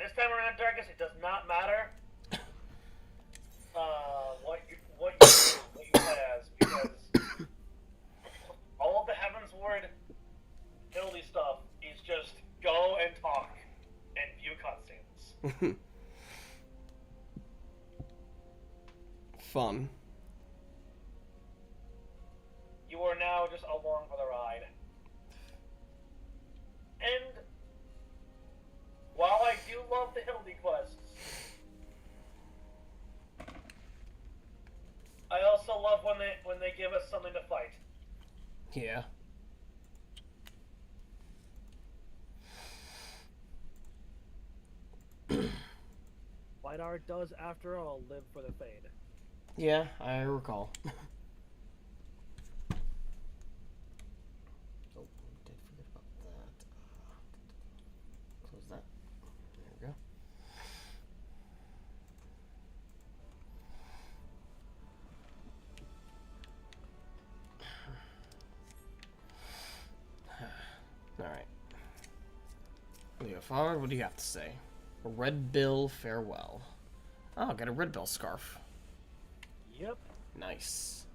this time around, Darkus, it does not matter what you play as, because all of the Heavensward Hildy stuff is just go and talk and view cutscenes. Fun. You are now just along for the ride. And while I do love the Hildy quests, I also love when they give us something to fight. Yeah. Lidar does, after all, live for the fade. Yeah, I recall. Oh, did forget about that. Close that. There we go. Alright. Leo Fard, what do you have to say? Red Bill farewell. Oh, got a Red Bill scarf. Yep. Nice.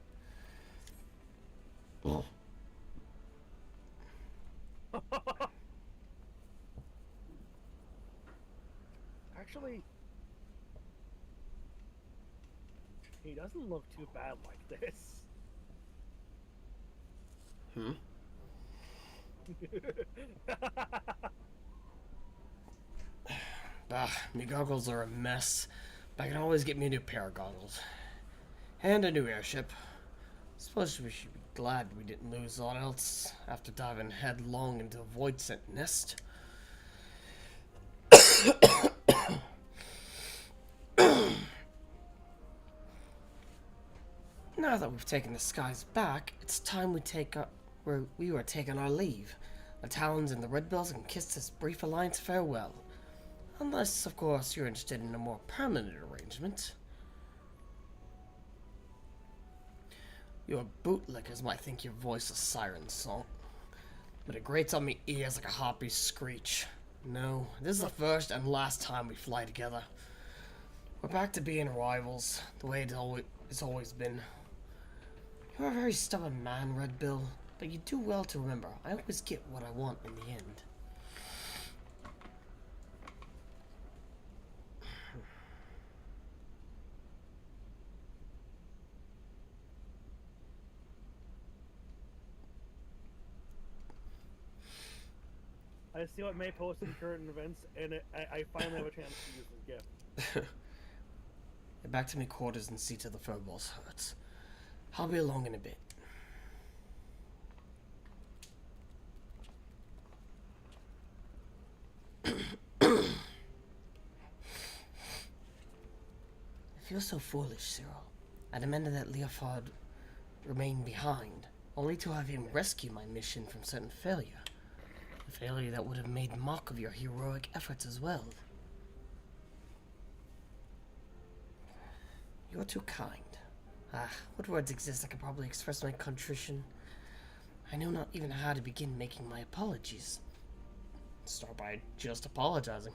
Actually, he doesn't look too bad like this. Hmm? Me goggles are a mess, but I can always get me a new pair of goggles. And a new airship. Suppose we should be glad we didn't lose all else after diving headlong into a void-sent nest. Now that we've taken the skies back, it's time we were taking our leave. The Talons and the Red Bills can kiss this brief alliance farewell. Unless, of course, you're interested in a more permanent arrangement. Your bootlickers might think your voice a siren song, but it grates on me ears like a harpy's screech. No, this is the first and last time we fly together. We're back to being rivals, the way it's always been. You're a very stubborn man, Red Bill, but you do well to remember, I always get what I want in the end. I see what May posted in current events, and I finally have a chance to use this gift. Get back to me quarters and see to the furballs hurts. I'll be along in a bit. I feel so foolish, Cyril. I demanded that Leofard remain behind, only to have him rescue my mission from certain failure. A failure that would have made mock of your heroic efforts as well. You're too kind. What words exist that could probably express my contrition? I know not even how to begin making my apologies. Start by just apologizing.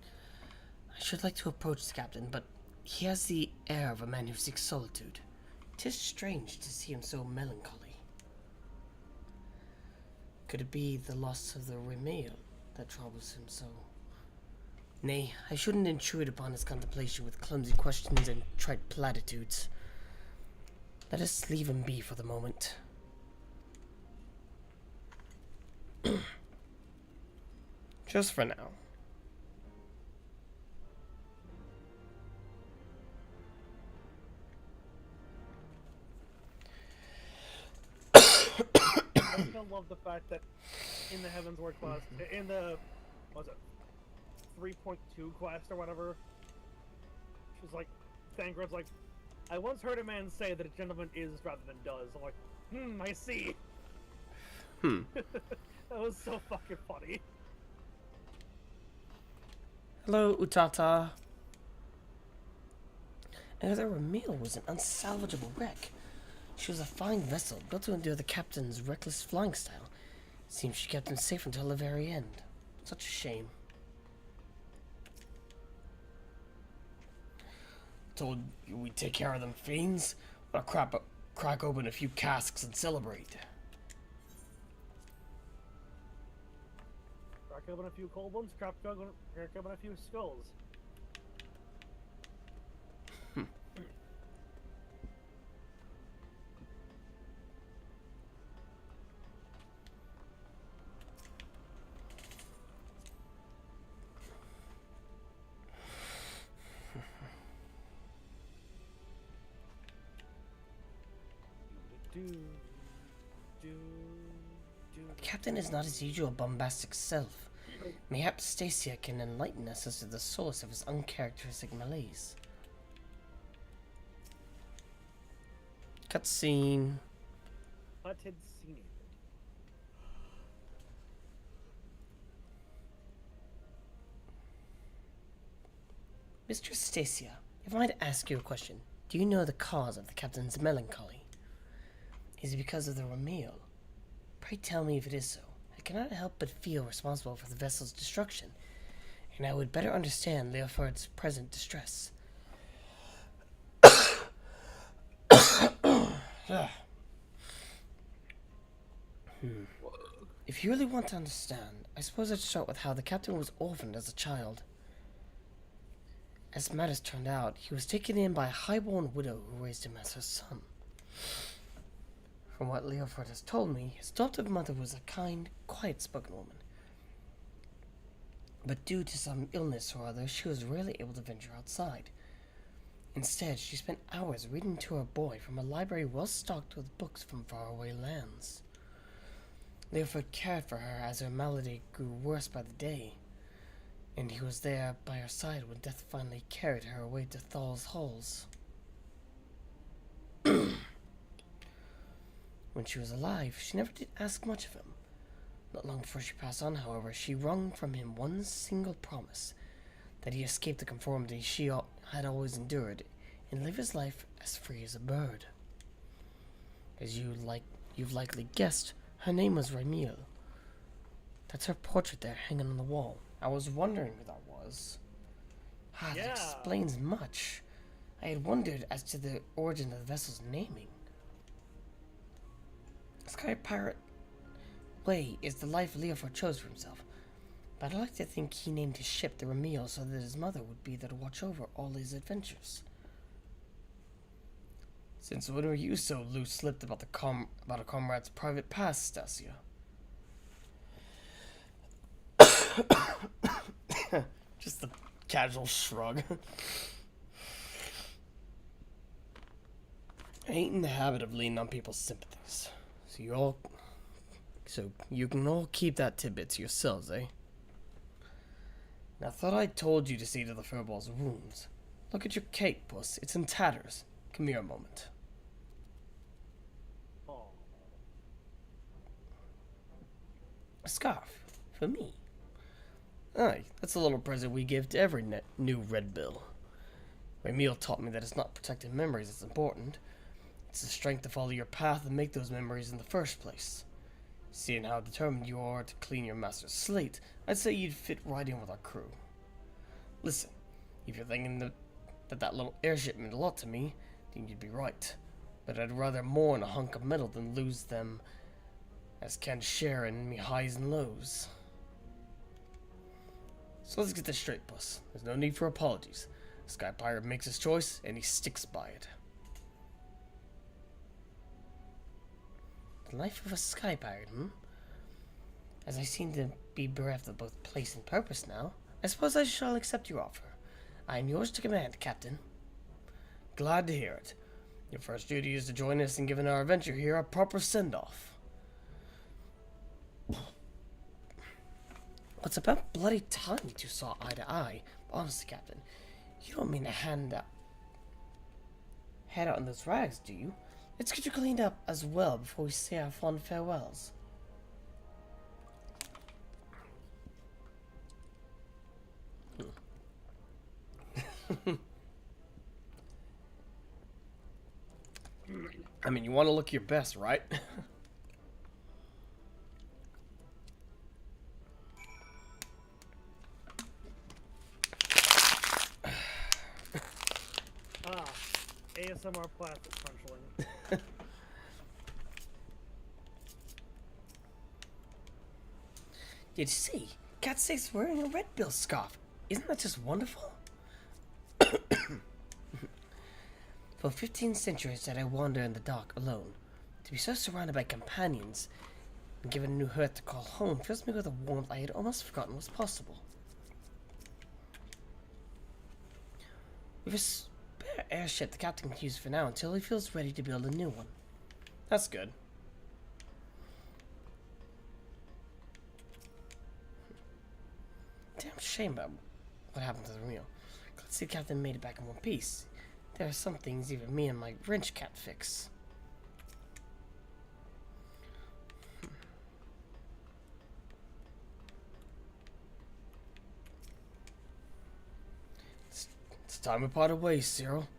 I should like to approach the captain, but he has the air of a man who seeks solitude. 'Tis strange to see him so melancholy. Could it be the loss of the Remail that troubles him so? Nay, I shouldn't intrude upon his contemplation with clumsy questions and trite platitudes. Let us leave him be for the moment. Just for now. I still love the fact that in the Heavensward quest, in the, what was it, 3.2 quest or whatever, she's like, Thancred's like, I once heard a man say that a gentleman is rather than does. I'm like, I see. That was so fucking funny. Hello, Utata. Another Ramil was an unsalvageable wreck. She was a fine vessel, built to endure the captain's reckless flying style. Seems she kept him safe until the very end. Such a shame. told you we'd take care of them fiends. I'll crack open a few casks and celebrate. Crack open a few cold ones, crack open a few skulls. The captain is not his usual bombastic self. Mayhaps Stacia can enlighten us as to the source of his uncharacteristic malaise. Cutscene. But had seen it. Mistress Stacia, if I might ask you a question, do you know the cause of the captain's melancholy? Is it because of the Ramil? Pray tell me if it is so. I cannot help but feel responsible for the vessel's destruction, and I would better understand Leofard's present distress. If you really want to understand, I suppose I'd start with how the captain was orphaned as a child. As matters turned out, he was taken in by a high-born widow who raised him as her son. From what Leofard has told me, his adoptive mother was a kind, quiet-spoken woman. But due to some illness or other, she was rarely able to venture outside. Instead, she spent hours reading to her boy from a library well stocked with books from faraway lands. Leofard cared for her as her malady grew worse by the day, and he was there by her side when death finally carried her away to Thal's halls. When she was alive, she never did ask much of him. Not long before she passed on, however, she wrung from him one single promise, that he escape the conformity she had always endured, and live his life as free as a bird. As you've likely guessed, her name was Ramil. That's her portrait there, hanging on the wall. I was wondering who that was. That explains much. I had wondered as to the origin of the vessel's naming. Sky Pirate Way is the life Leofard chose for himself, but I like to think he named his ship the Ramil so that his mother would be there to watch over all his adventures. Since when were you so loose-lipped about a comrade's private past, Stacia? Just a casual shrug. I ain't in the habit of leaning on people's sympathies. So you can all keep that tidbit to yourselves, eh? Now, I thought I told you to see to the furball's wounds. Look at your cape, puss. It's in tatters. Come here a moment. A scarf. For me. Aye, that's a little present we give to every new Red Bill. Ramil taught me that it's not protecting memories that's important. It's the strength to follow your path and make those memories in the first place. Seeing how determined you are to clean your master's slate, I'd say you'd fit right in with our crew. Listen, if you're thinking that little airship meant a lot to me, then you'd be right. But I'd rather mourn a hunk of metal than lose them as can share in me highs and lows. So let's get this straight, puss. There's no need for apologies. The Sky Pirate makes his choice, and he sticks by it. The life of a Sky Pirate, As I seem to be bereft of both place and purpose now, I suppose I shall accept your offer. I am yours to command, Captain. Glad to hear it. Your first duty is to join us in giving our adventure here a proper send-off. What's about bloody time you two saw eye to eye? Honestly, Captain, you don't mean to head out in those rags, do you? Let's get you cleaned up as well before we say our fond farewells. I mean, you want to look your best, right? ASMR plastic crunchling. Did you see? Cat State's wearing a red bill scarf. Isn't that just wonderful? For 15 centuries did I wander in the dark alone. To be so surrounded by companions and given a new hearth to call home fills me with a warmth I had almost forgotten was possible. With a spare airship the captain can use for now until he feels ready to build a new one. That's good. Damn shame about what happened to the Rio. Let's see the captain made it back in one piece. There are some things even me and my wrench can't fix. It's time we part ways, Cyril.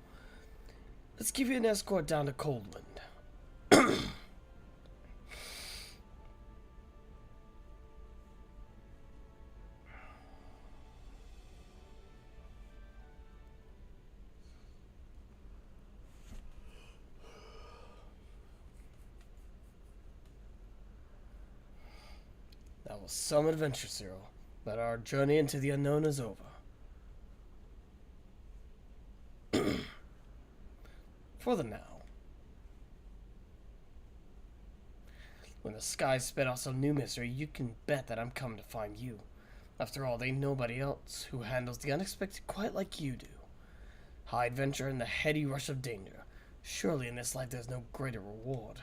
Let's give you an escort down to Coldwind. That was some adventure, Cyril, but our journey into the unknown is over. For the now. When the skies spit out some new mystery, you can bet that I'm coming to find you. After all, there ain't nobody else who handles the unexpected quite like you do. High adventure and the heady rush of danger. Surely in this life there's no greater reward.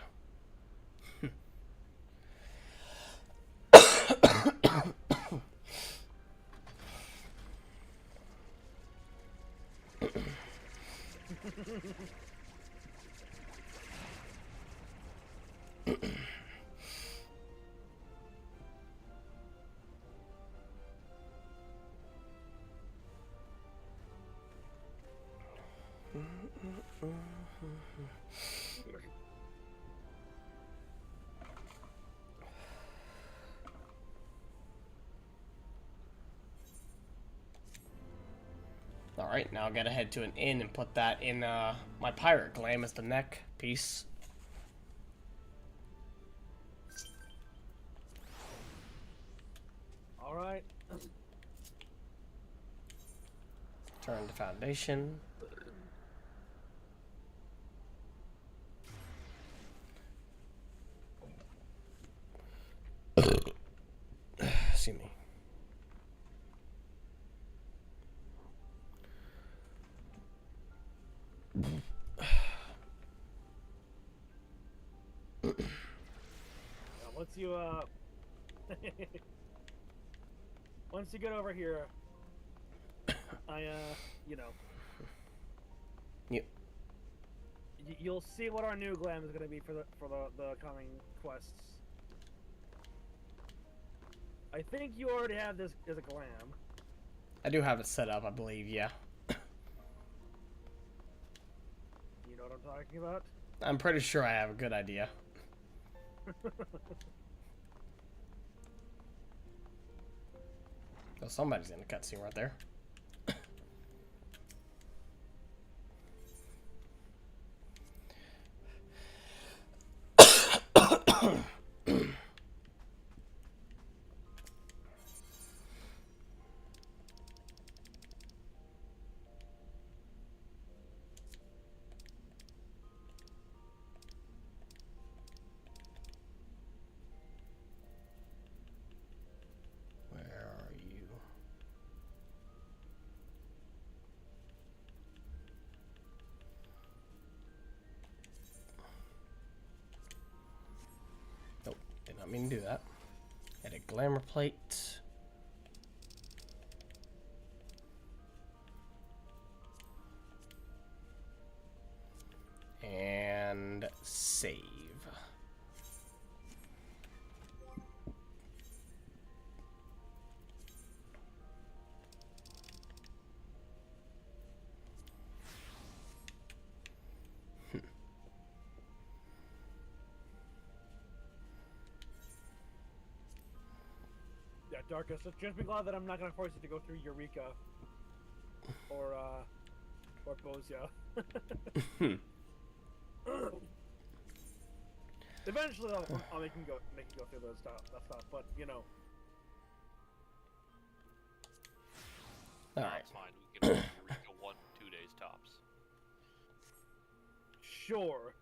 Alright, now I gotta head to an inn and put that in my pirate glam as the neck piece. Alright. Turn to foundation. Excuse me. Once you once you get over here, you know, Yep. you'll see what our new glam is gonna be for the coming quests. I think you already have this as a glam. I do have it set up, I believe, yeah. You know what I'm talking about? I'm pretty sure I have a good idea. Oh, somebody's in the cutscene right there. Did not mean to do that. Edit glamour plate. And save. Yeah, Darkus. So just be glad that I'm not gonna force you to go through Eureka or Bosia. Eventually, I'll make him go through those stuff. But you know. All right. That's fine. We can reach a 1-2 days tops. Sure.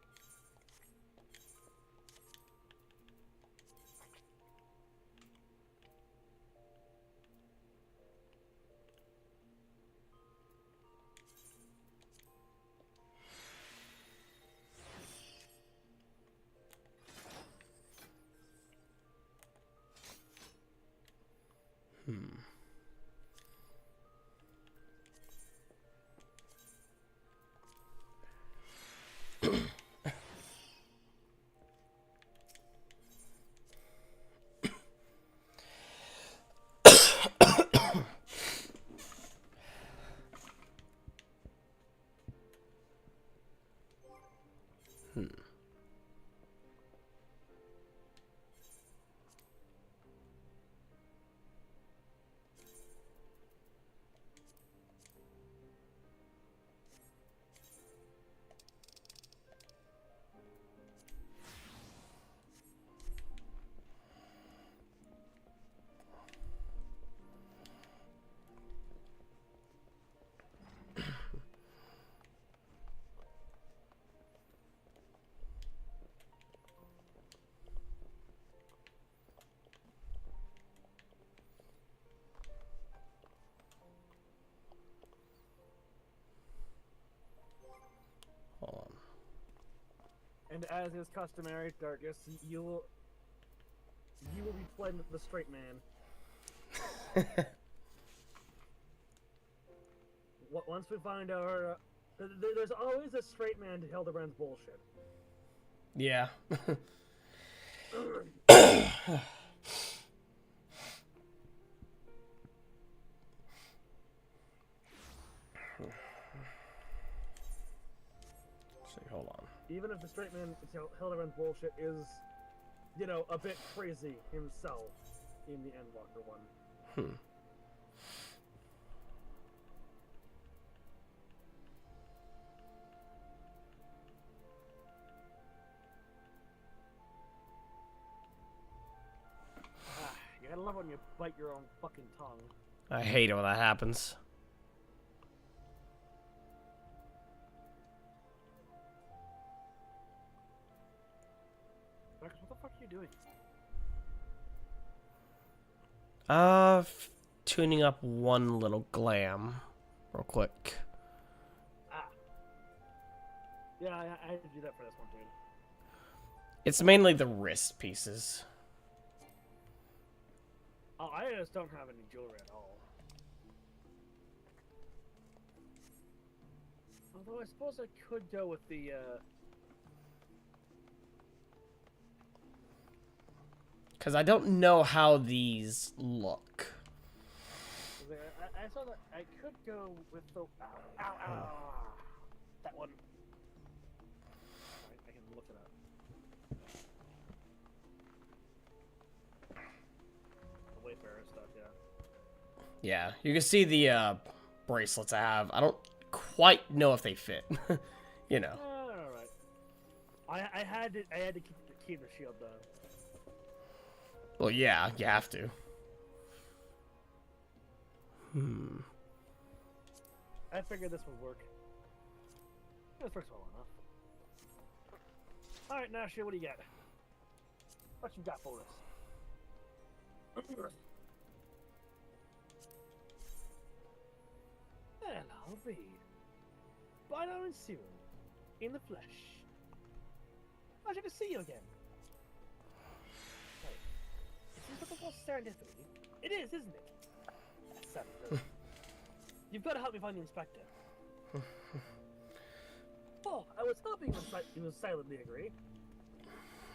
Hold And as is customary, Darkus, you will be playing the straight man. on. Once we find our, there's always a straight man to Hildebrand's bullshit. Yeah. See, hold on. Even if the straight man to Hildebrand's bullshit is, you know, a bit crazy himself in the Endwalker one. You gotta love when you bite your own fucking tongue. I hate it when that happens. Darkus, what the fuck are you doing? Tuning up one little glam, real quick. Ah. Yeah, I had to do that for this one, dude. It's mainly the wrist pieces. Oh, I just don't have any jewelry at all. Although I suppose I could go with the, Because I don't know how these look. I saw that I could go with the, ow, that one. I can look it up. The Wayfarer stuff, yeah. Yeah, you can see the bracelets I have. I don't quite know if they fit. You know. Alright. I had to keep the shield though. Well, yeah, you have to. I figured this would work. This works well enough. Alright, now shit, what do you got? What you got for us? Hello, Reed. Darkus-cyril, in the flesh. Pleasure to see you again. Hey, is this what serendipity? It is, isn't it? That's sad. You've got to help me find the inspector. Oh, I was hoping you would silently agree.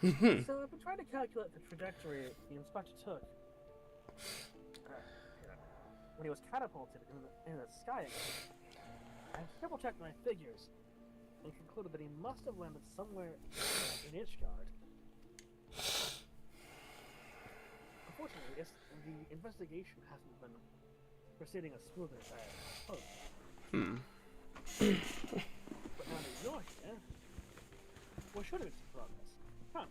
So I've been trying to calculate the trajectory the inspector took. When he was catapulted in the sky again. I triple-checked my figures and concluded that he must have landed somewhere in Ishgard. Unfortunately, the investigation hasn't been proceeding as smoothly as I had hoped. We're sure to make some progress. Huh.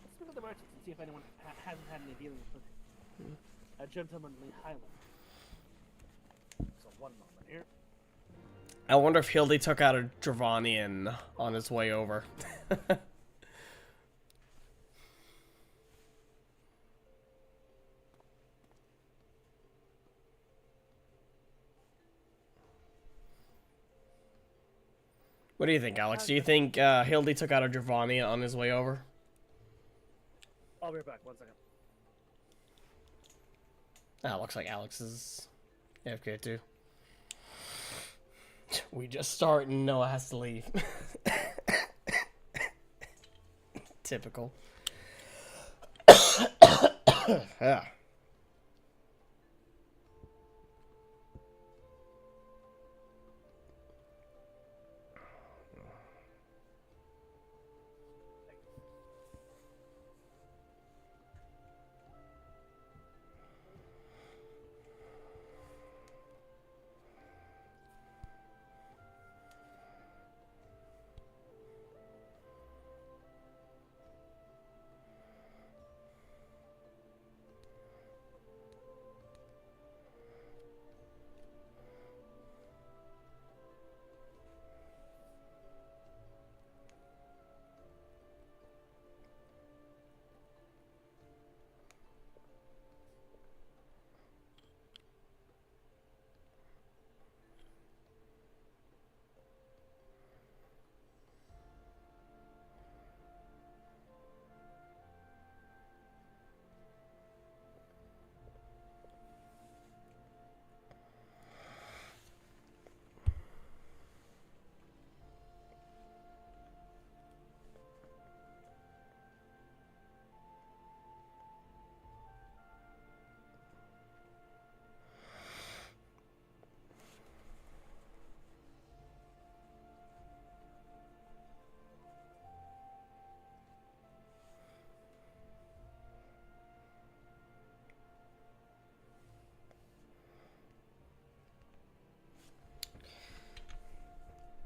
Let's look at the merchants and see if anyone hasn't had any dealings with a gentlemanly Highland. So one moment here. I wonder if Hildy took out a Dravanian on his way over. What do you think, Alex? Do you think Hildy took out a Dravanian on his way over? I'll be right back. 1 second. Ah, looks like Alex is AFK too. We just start and Noah has to leave. Typical. Yeah.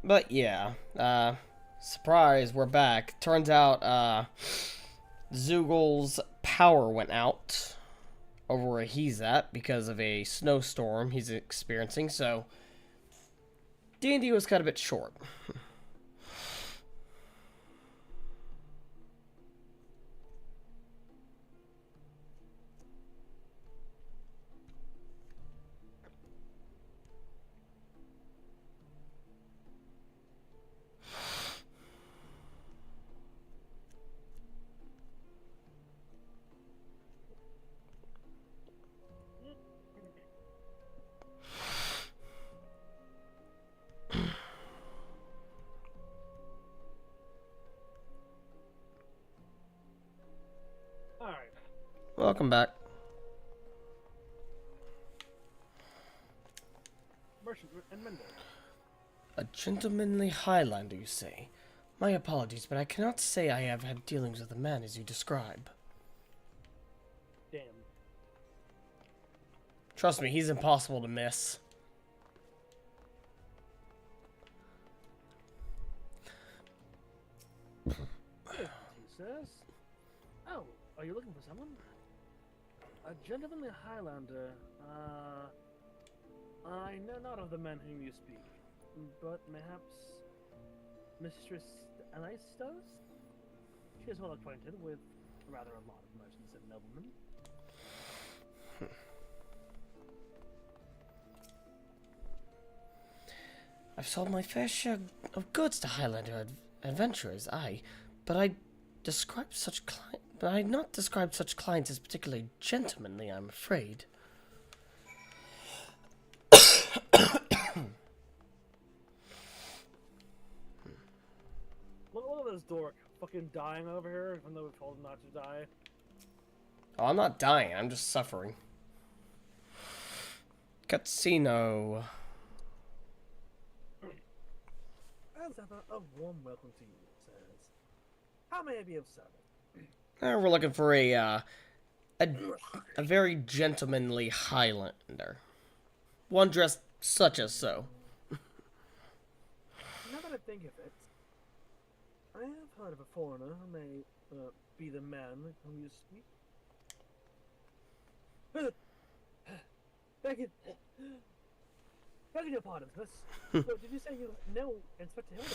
But yeah, surprise, we're back. Turns out, Zoogl's power went out over where he's at because of a snowstorm he's experiencing, so D&D was cut a bit short. Alright. Welcome back. Merchant and Mender. A gentlemanly Highlander, you say? My apologies, but I cannot say I have had dealings with a man as you describe. Damn. Trust me, he's impossible to miss. Jesus. Oh, are you looking for someone? A gentlemanly Highlander. I know not of the men whom you speak, but perhaps Mistress Elaistos? She is well acquainted with rather a lot of merchants and noblemen. I've sold my fair share of goods to Highlander adventurers, aye, but I not describe such clients as particularly gentlemanly, I'm afraid. Look at this dork fucking dying over here, even though we told him not to die. Oh, I'm not dying, I'm just suffering. Casino. As ever, a warm welcome to you, sirs. How may I be of service? We're looking for a very gentlemanly Highlander. One dressed such as so. Now that I think of it, I have heard of a foreigner who may be the man whom you speak. Beg your pardon, miss. But did you say you know Inspector Hildy?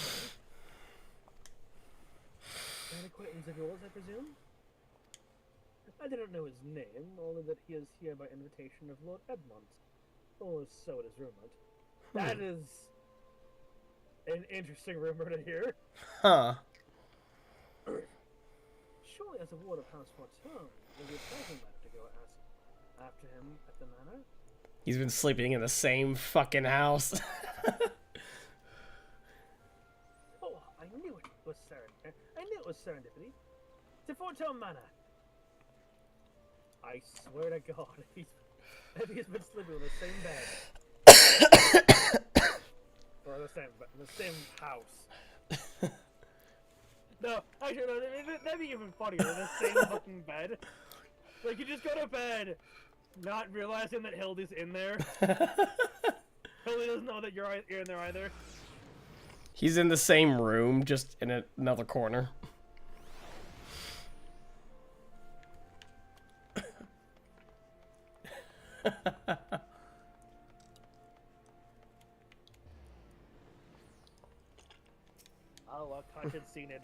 An acquaintance of yours, I presume? I didn't know his name, only that he is here by invitation of Lord Edmund. Or so it is rumored. That is an interesting rumor to hear. Huh. Surely, as a ward of House Fortune, it would doesn't matter to go ask after him at the manor. He's been sleeping in the same fucking house. Oh, I knew it was serendipity. To Fortune Manor. I swear to God, if he's been sleeping in the same bed, or the same house. No, actually, no, that'd be even funnier. The same fucking bed. Like, you just go to bed, not realizing that Hildy's in there. Hildy doesn't know that you're in there either. He's in the same room, just in another corner. Oh, look, I should seen it.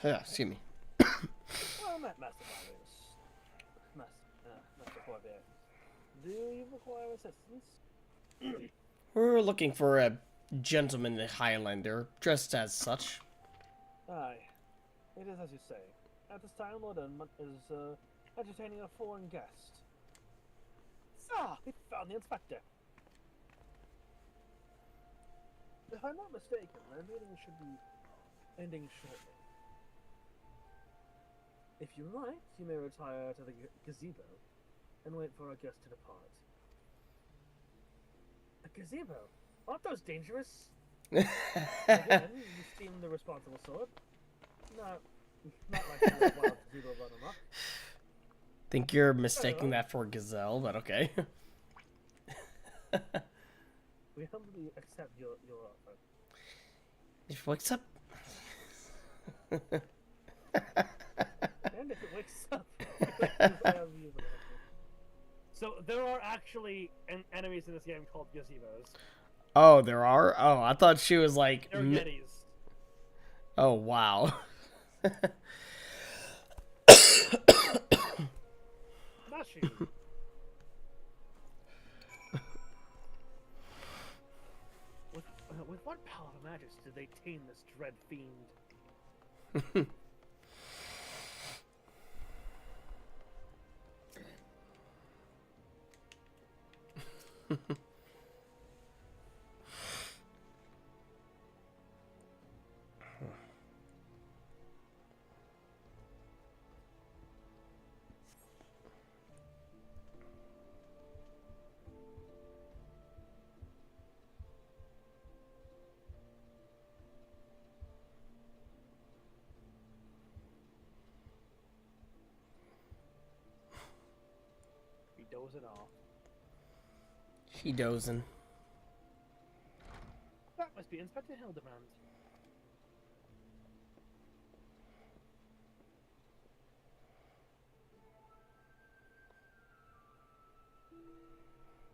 Yeah, excuse me. Well met, Master Barrios. Master Barrios. Do you require assistance? We're looking for a gentleman Highlander, dressed as such. Aye, it is as you say. At this time, Lord Edmund is entertaining a foreign guest. Ah, we found the inspector. If I'm not mistaken, their meeting should be ending shortly. If you like, you may retire to the gazebo and wait for our guest to depart. A gazebo? Aren't those dangerous? Again, you seem the responsible sort. Not like a wild gazebo run amok. Think you're mistaking that for gazelle, but okay. We humbly accept your offer. If it wakes up. And if it wakes up. So there are actually enemies in this game called gazebos. Oh, there are? Oh, I thought she was like... They're yetis. Oh, wow. Not she. With what power of magic did they tame this dread fiend? He dozing off. She dozing. That must be Inspector Hildebrand.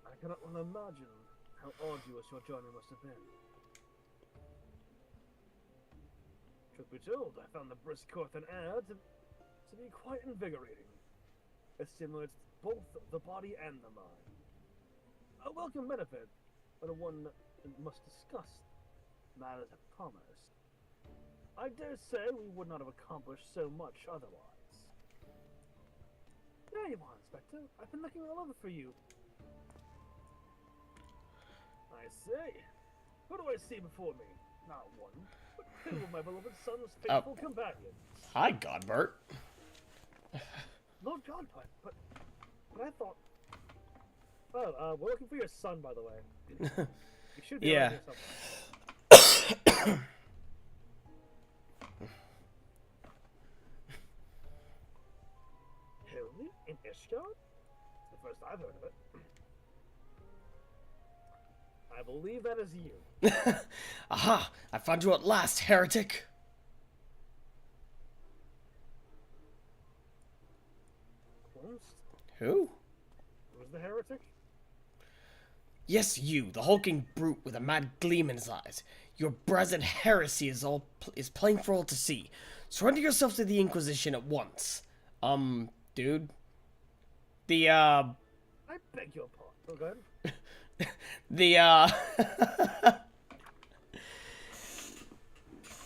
I cannot well imagine how arduous your journey must have been. Truth be told, I found the brisk course and air to be quite invigorating. It stimulates both the body and the mind. A welcome benefit, but one that must discuss matters of commerce. I dare say we would not have accomplished so much otherwise. There you are, Inspector. I've been looking all over for you. I say, who do I see before me? Not one, but two of my beloved son's faithful companions. Hi, Godbert. Lord Godpipe, but I thought... Oh, we're looking for your son, by the way. You should be around here somewhere. Hildy in Ishgard? It's the first I've heard of it. I believe that is you. Aha! I found you at last, heretic! Who? Who's the heretic? Yes, you, the hulking brute with a mad gleam in his eyes. Your brazen heresy is plain for all to see. Surrender yourself to the Inquisition at once. Dude. I beg your pardon. Oh, go ahead.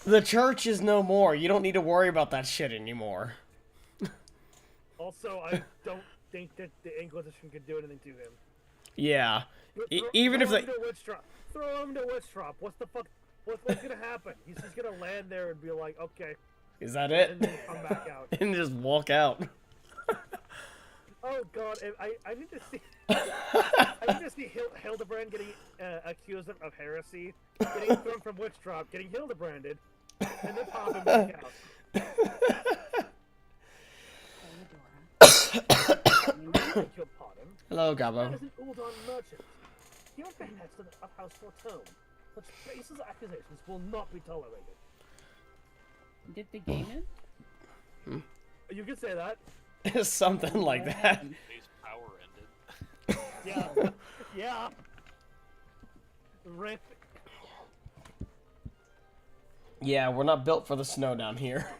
The church is no more. You don't need to worry about that shit anymore. Also, I don't think that the Inquisition could do anything to him. Yeah. Even if they... Throw him to witch trap. What's the fuck? What's gonna happen? He's just gonna land there and be like, okay. Is that it? And then come back out. And just walk out. Oh god, I need to see... I need to see Hildebrand getting accused of heresy, getting thrown from witch trap, getting Hildebranded, and then popping back out. Hello, That Gabo. is an Uldon merchant. He was behest of House Fortune. Such baseless accusations will not be tolerated. Did the game end? You could say that. Something like that. Base power ended. Yeah. Yeah. Rip. Yeah, we're not built for the snow down here.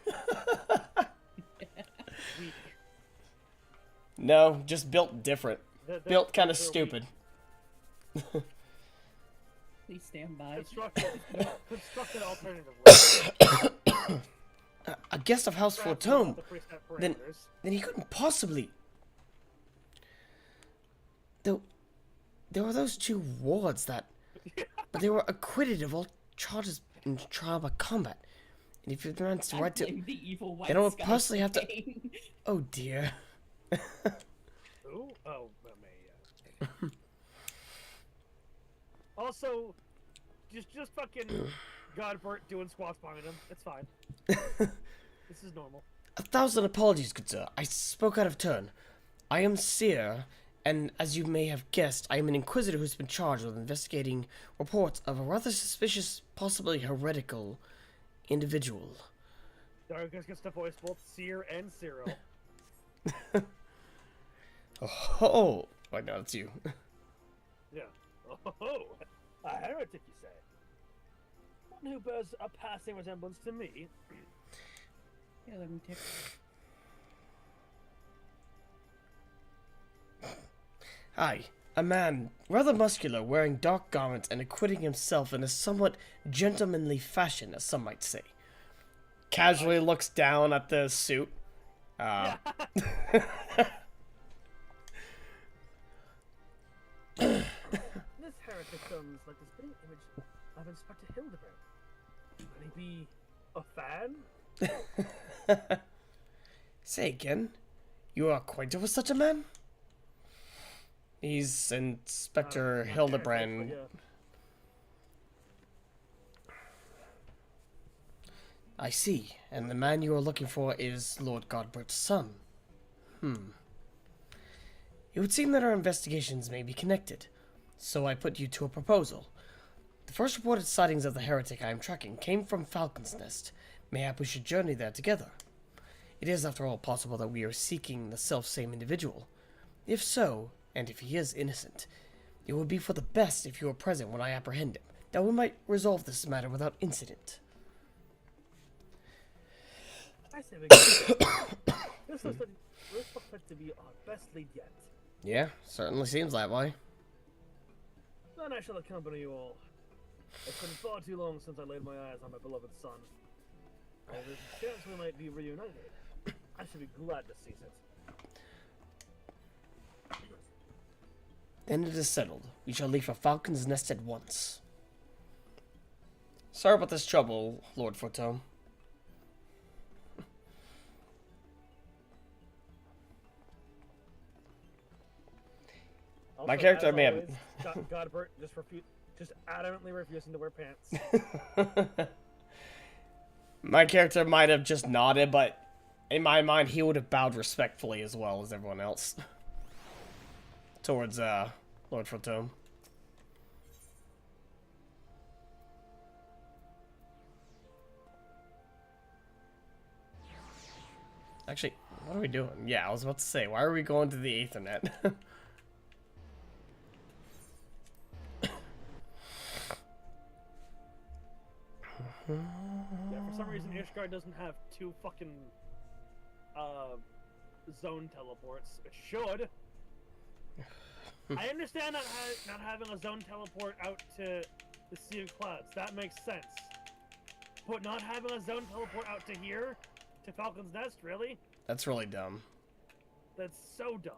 Weak. No, just built different. Built kind of they're stupid. Please stand by. Construct an alternative. A guest of House Fortune. Then he couldn't possibly. Though, there were those two wards that, but they were acquitted of all charges in trial by combat. And if you're right I to, blame the evil white they don't sky personally have to. campaign. Oh dear. Who? Oh, me. Yeah. Also, just fucking Godbert doing squats behind him. It's fine. This is normal. 1,000 apologies, good sir. I spoke out of turn. I am Seer, and as you may have guessed, I am an inquisitor who's been charged with investigating reports of a rather suspicious, possibly heretical individual. Darkus gets to voice both Seer and Cyril. Oh, wait, no, it's you. Yeah. Oh, a heretic, you say? One who bears a passing resemblance to me? Yeah, let me take. Hi, a man, rather muscular, wearing dark garments and acquitting himself in a somewhat gentlemanly fashion, as some might say. Casually looks down at the suit. This heretic comes like the spitting image of Inspector Hildebrand. Could he be a fan? Say again, you are acquainted with such a man? He's Inspector Not Hildebrand. heretic, but I see, and the man you are looking for is Lord Godbert's son. It would seem that our investigations may be connected, so I put you to a proposal. The first reported sightings of the heretic I am tracking came from Falcon's Nest. Mayhap we should journey there together. It is, after all, possible that we are seeking the self-same individual. If so, and if he is innocent, it would be for the best if you were present when I apprehend him, that we might resolve this matter without incident. I say we go. This looks like to be our best lead yet. Yeah, certainly seems that way. Then I shall accompany you all. It's been far too long since I laid my eyes on my beloved son. There's a chance we might be reunited. I should be glad to seize it. Then it is settled. We shall leave for Falcon's Nest at once. Sorry about this trouble, Lord Fortune. My character as may have- always, Godbert just adamantly refusing to wear pants. My character might have just nodded, but in my mind, he would have bowed respectfully as well as everyone else. Towards, Lord Fortune. Actually, what are we doing? Yeah, I was about to say, why are we going to the Ethernet? Yeah, for some reason Ishgard doesn't have 2 fucking zone teleports. It should. I understand not having a zone teleport out to the Sea of Clouds. That makes sense. But not having a zone teleport out to here, to Falcon's Nest, really? That's really dumb. That's so dumb.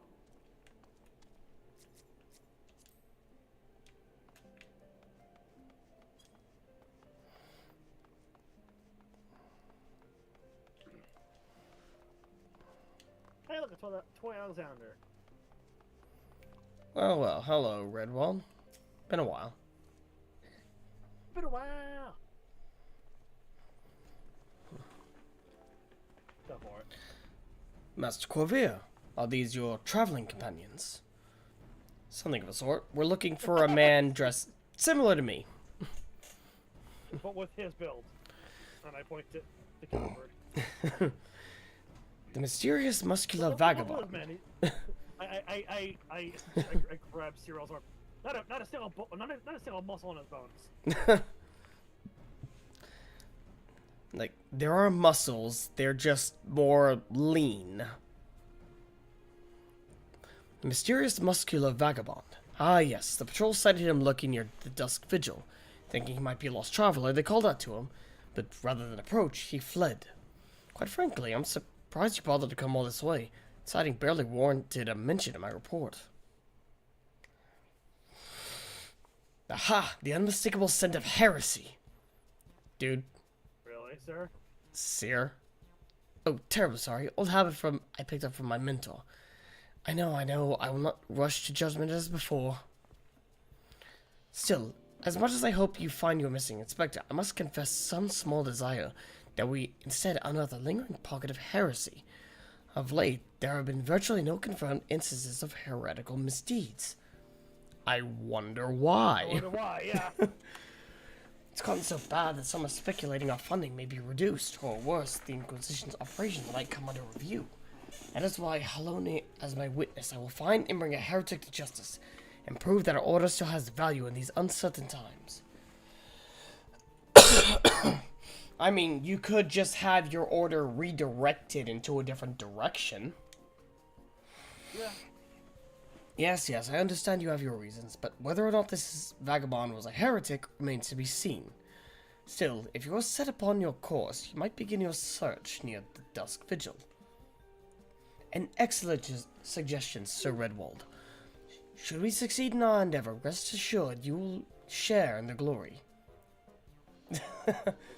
Hey, look, a toy Alexander. Well, well, hello, Redwall. Been a while. Been a while. Go for it. Master Corvair, are these your traveling companions? Something of a sort. We're looking for a man dressed similar to me. But with his build. And I point to the keyboard. The mysterious muscular Look, vagabond. man. I grab Cyril's arm. Not a single muscle in his bones. Like, there are muscles, they're just more lean. The mysterious muscular vagabond. Ah, yes, the patrol sighted him lurking near the dusk vigil. Thinking he might be a lost traveler, they called out to him, but rather than approach, he fled. Quite frankly, I'm surprised you bothered to come all this way. Sighting barely warranted a mention in my report. Aha! The unmistakable scent of heresy. Dude. Really, sir? Seer? Oh, terribly sorry. Old habit I picked up from my mentor. I know, I will not rush to judgment as before. Still, as much as I hope you find your missing inspector, I must confess some small desire that we instead unearth a lingering pocket of heresy. Of late, there have been virtually no confirmed instances of heretical misdeeds. I wonder why. I wonder why, yeah. It's gotten so bad that some are speculating our funding may be reduced, or worse, the Inquisition's operations might come under review. That is why, Halone, as my witness, I will find and bring a heretic to justice, and prove that our order still has value in these uncertain times. I mean, you could just have your order redirected into a different direction. Yeah. Yes, I understand you have your reasons, but whether or not this vagabond was a heretic remains to be seen. Still, if you are set upon your course, you might begin your search near the dusk vigil. An excellent suggestion, Sir Redwald. Should we succeed in our endeavor, rest assured you will share in the glory.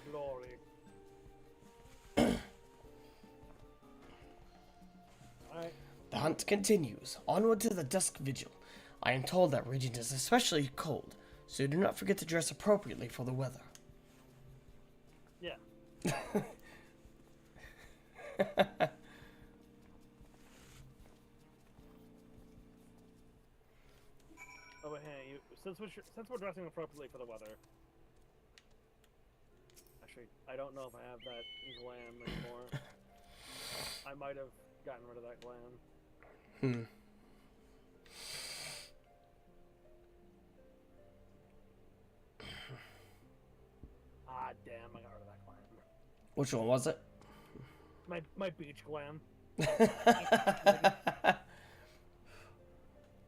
Glory. Alright. The hunt continues. Onward to the dusk vigil. I am told that region is especially cold, so do not forget to dress appropriately for the weather. Yeah. Oh, wait, hey, since we're dressing appropriately for the weather. Actually, I don't know if I have that glam anymore. I might have gotten rid of that glam. Ah, damn, I got rid of that glam. Which one was it? My beach glam.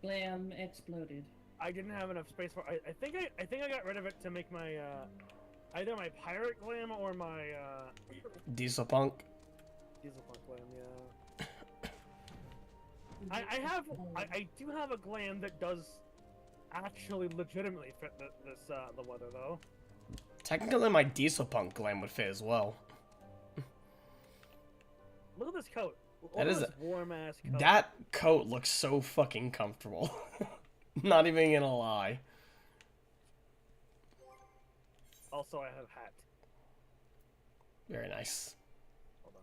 Glam exploded. I didn't have enough space for. I think I got rid of it to make my either my pirate glam or my Diesel punk. diesel punk glam. Yeah. I do have a glam that does actually legitimately fit the weather though. Technically, my diesel punk glam would fit as well. Look at this coat. That is this warm ass coat. That coat looks so fucking comfortable. Not even gonna lie. Also, I have hat. Very nice. Hold on.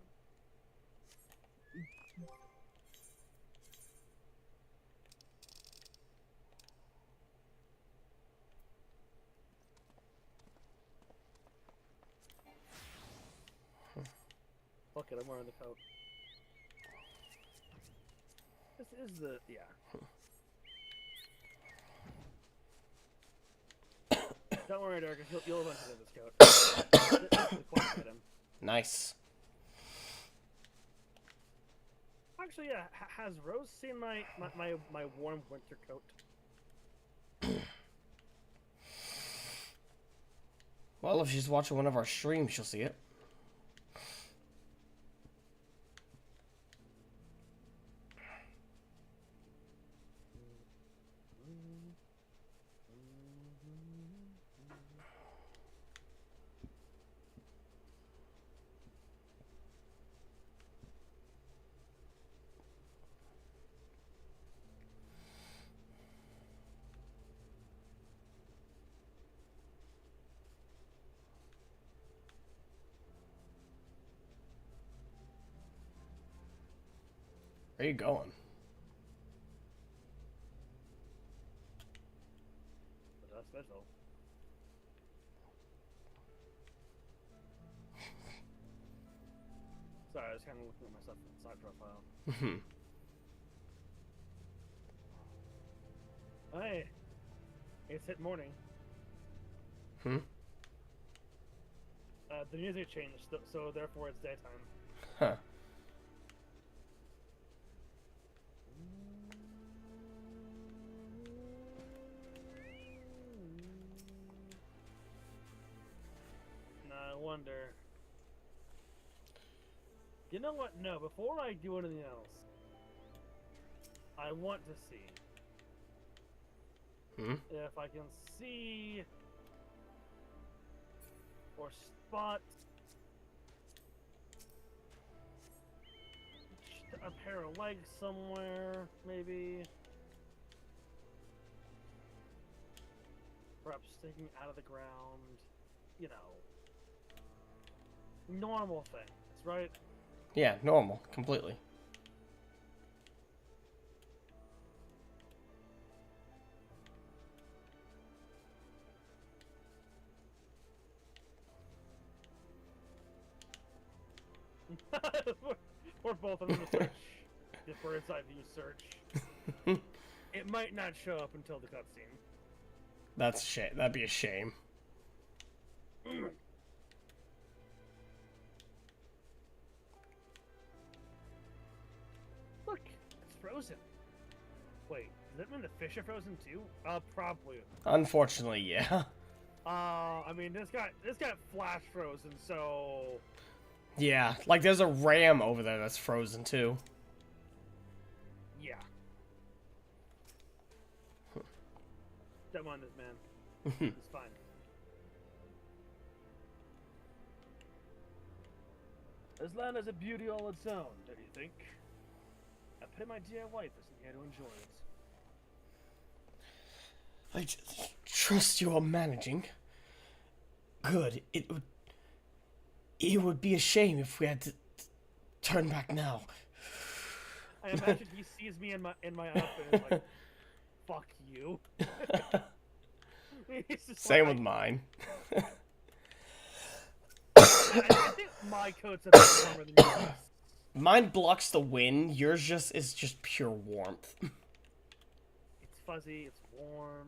Fuck it, I'm wearing the coat. This is the yeah. Don't worry, Darkus. You'll eventually get this coat. This is the quest item. Nice. Actually, yeah. Has Rose seen my warm winter coat? Well, if she's watching one of our streams, she'll see it. Where are you going? But that's special. Sorry, I was kind of looking at myself in the side profile. Hey, it's hit morning. The music changed, so therefore it's daytime. Huh. Now I wonder. You know what? No, before I do anything else, I want to see if I can see or spot a pair of legs somewhere, maybe. Perhaps sticking out of the ground. You know, normal things, right? Yeah, normal, completely. We're both on the search. The bird's eye view search. It might not show up until the cutscene. That's a shame. That'd be a shame. Look, it's frozen. Wait, does that mean the fish are frozen too? Probably. Unfortunately, yeah. I mean, this got flash frozen, so Yeah, like there's a ram over there that's frozen too. yeah. Don't mind this man. It's fine. This land has a beauty all its own, don't you think? I pray my dear wife isn't here to enjoy it. I trust you are managing. Good. It would be a shame if we had to turn back now. I imagine he sees me in my outfit and is like, "Fuck you." He's just Same like, with mine. I think my coat's a bit warmer than yours. Mine blocks the wind. Yours is just pure warmth. It's fuzzy. It's warm.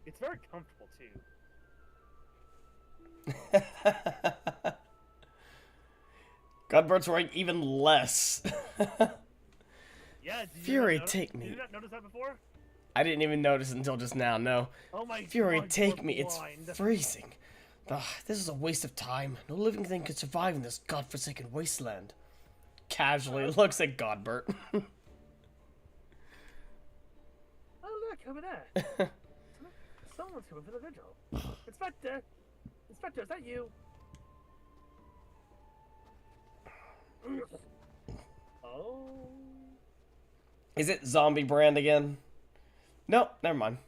It's very comfortable too. Godbird's wearing even less. Yeah. Did Fury, you not take me. Did you not notice that before? I didn't even notice until just now, no. Oh my Fury, God, take you're me. It's blind. freezing. Ugh, this is a waste of time. No living thing could survive in this godforsaken wasteland. Casually looks at Godbert. Oh look, over there. Someone's coming for the vigil. Inspector! Inspector, is that you? Oh. Is it Zombie Brand again? No, never mind.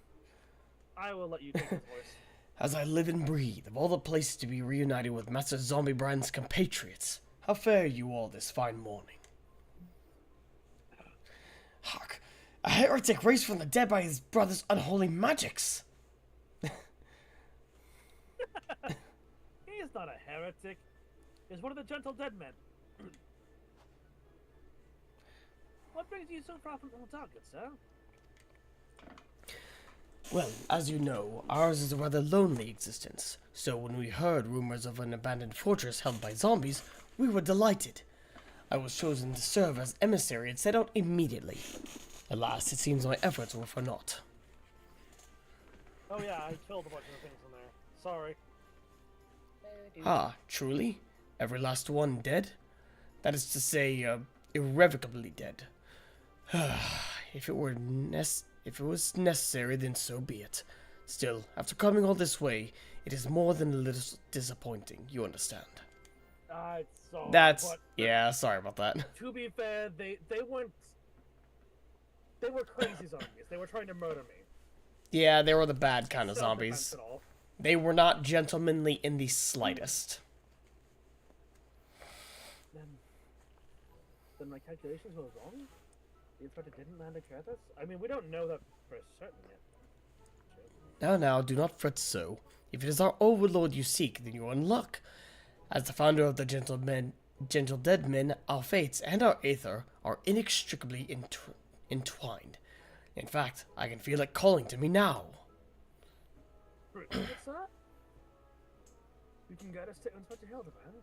I will let you take his voice. As I live and breathe, of all the places to be reunited with Master Zombie Brand's compatriots, how fare you all this fine morning? Hark! A heretic raised from the dead by his brother's unholy magics! He's not a heretic. He's one of the gentle dead men. What brings you so far from the target, sir? Well, as you know, ours is a rather lonely existence, so when we heard rumors of an abandoned fortress held by zombies, we were delighted. I was chosen to serve as emissary and set out immediately. Alas, it seems my efforts were for naught. Oh yeah, I killed a bunch of things in there. Sorry. Ah, truly? Every last one dead? That is to say, irrevocably dead. If it was necessary, then so be it. Still, after coming all this way, it is more than a little disappointing, you understand. Sorry, That's... but yeah, sorry about that. to be fair, they weren't... They were crazy zombies. They were trying to murder me. Yeah, they were the bad kind of Self-defense zombies. and all. They were not gentlemanly in the slightest. Then my calculations were wrong? The inspector didn't land a crevice? I mean, we don't know that for certain yet. Now, do not fret so. If it is our overlord you seek, then you are in luck. As the founder of the Gentle Dead Men, our fates and our aether are inextricably entwined. In fact, I can feel it calling to me now. What's that? You can get us to Inspector Hildebrand?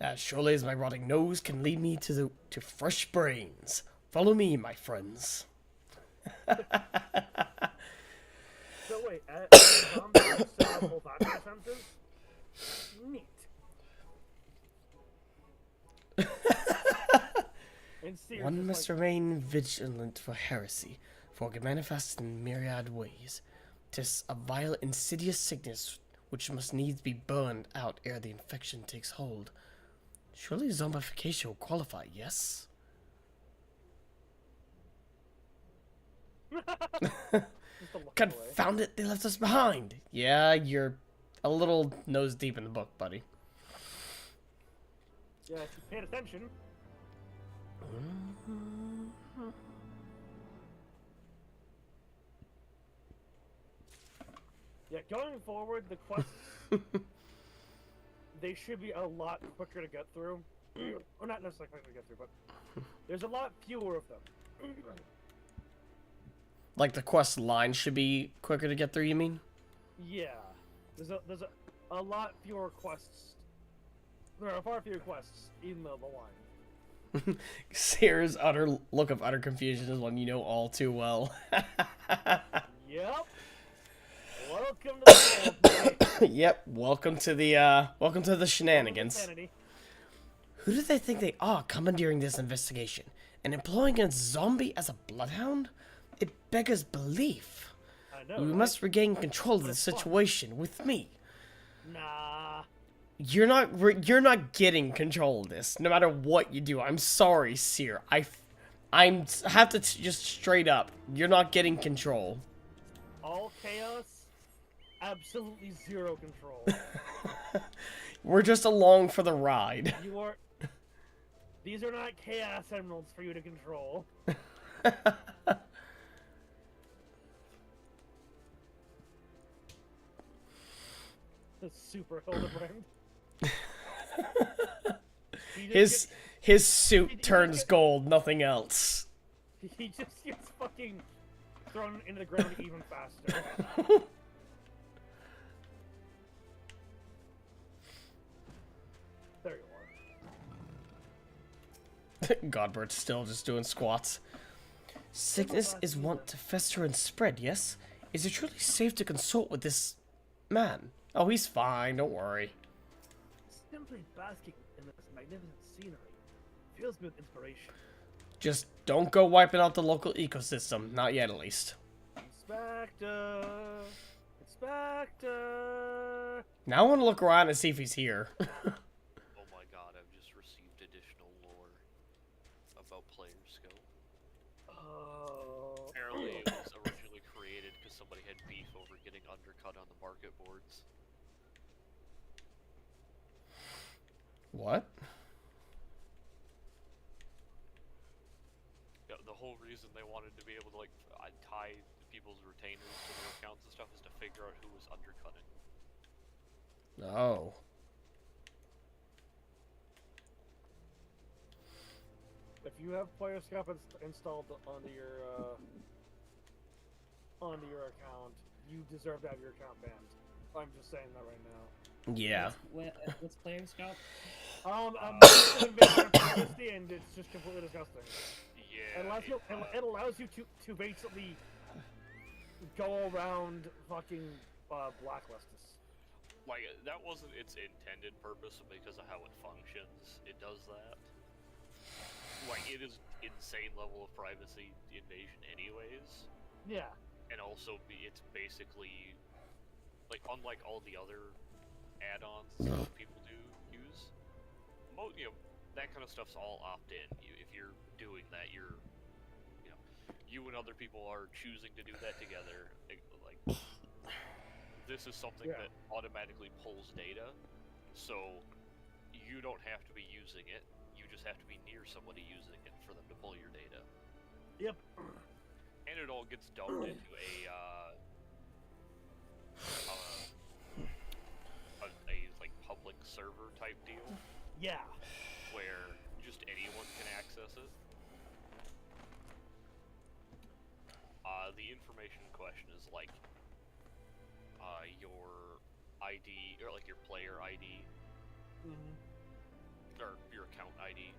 As surely as my rotting nose can lead me to fresh brains. Follow me, my friends. So wait, zombies still have olfactory senses? Neat. And Sears One is must like, remain vigilant for heresy, for it can manifest in myriad ways. 'Tis a vile, insidious sickness which must needs be burned out ere the infection takes hold. Surely zombification will qualify, yes? just a look away. Confound it, they left us behind! Yeah, you're a little nose deep in the book, buddy. Yeah, if you paid attention. Yeah, going forward, the quests, they should be a lot quicker to get through. Or not necessarily quicker to get through, but there's a lot fewer of them. Like the quest line should be quicker to get through, you mean? Yeah, there's a lot fewer quests. There are far fewer quests in the line. Sarah's look of utter confusion is one you know all too well. Yep. Welcome to the world, Yep, welcome to the shenanigans. Insanity. Who do they think they are commandeering this investigation and employing a zombie as a bloodhound? It beggars belief. I know. We right? must regain control of the But it's fun. situation with me. Nah. You're not getting control of this, no matter what you do. I'm sorry, Seer. I have to just straight up. You're not getting control. All chaos, absolutely zero control. We're just along for the ride. You are. These are not chaos emeralds for you to control. The super Hildebrand. His suit turns gold, nothing else. He just gets fucking thrown into the ground even faster. There you are. Godbert's still just doing squats. Sickness is wont to fester and spread, yes? Is it truly safe to consult with this man? Oh, he's fine, don't worry. Simply basking in this magnificent scenery fills me with inspiration. Just don't go wiping out the local ecosystem. Not yet, at least. Inspector! Inspector! Now I want to look around and see if he's here. Oh my god, I've just received additional lore about Player Skill. Oh. Apparently it was originally created because somebody had beef over getting undercut on the market boards. What? Yeah, the whole whole reason they wanted to be able to like tie people's retainers to their accounts and stuff is to figure out who was undercutting. Oh. If you have player scout installed onto your account, you deserve to have your account banned. I'm just saying that right now. Yeah. What's player scout? Invasion of privacy, and it's just completely disgusting. Yeah. It allows you to basically go around fucking blacklists. Like, that wasn't its intended purpose because of how it functions. It does that. Like, it is insane level of privacy invasion anyways. Yeah. And also, it's basically, like, unlike all the other add-ons that people do use, you know, that kind of stuff's all opt-in. If you're doing that, you and other people are choosing to do that together. Like, this is something that automatically pulls data, so you don't have to be using it. You just have to be near somebody using it for them to pull your data. Yep. And it all gets dumped into a like public server type deal. Yeah. Where just anyone can access it. The information in question is like your ID, or like your player ID, or your account ID,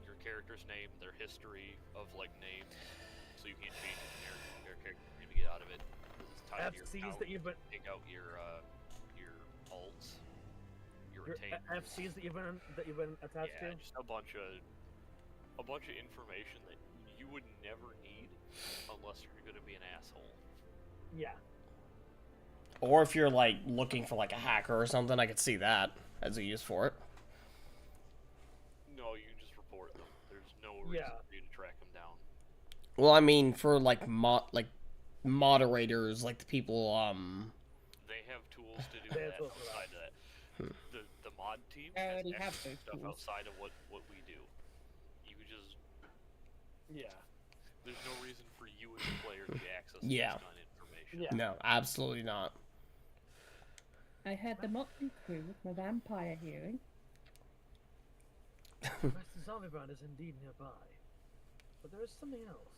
your character's name, their history of like name, so you can't change it in your character. You're gonna get out of it. It's tied to your FCs account. that you've been Take out your alts, your Your retainers. FCs that you've been attached Yeah, to. just a bunch of information that you would never need unless you're gonna be an asshole. Yeah. Or if you're, like, looking for, like, a hacker or something, I could see that as a use for it. No, you can just report them. There's no reason for you to track them down. Well, I mean, for, like, moderators, like the people, They have tools to do They have that tools for that. outside of that. The mod team I has already have extra those stuff tools. outside of what we do. You just... Yeah. There's no reason for you as a player to get access to Yeah. this kind of information. Yeah. no, absolutely not. I had the motley crew with my vampire hearing. Master Zombie Brand is indeed nearby, but there is something else.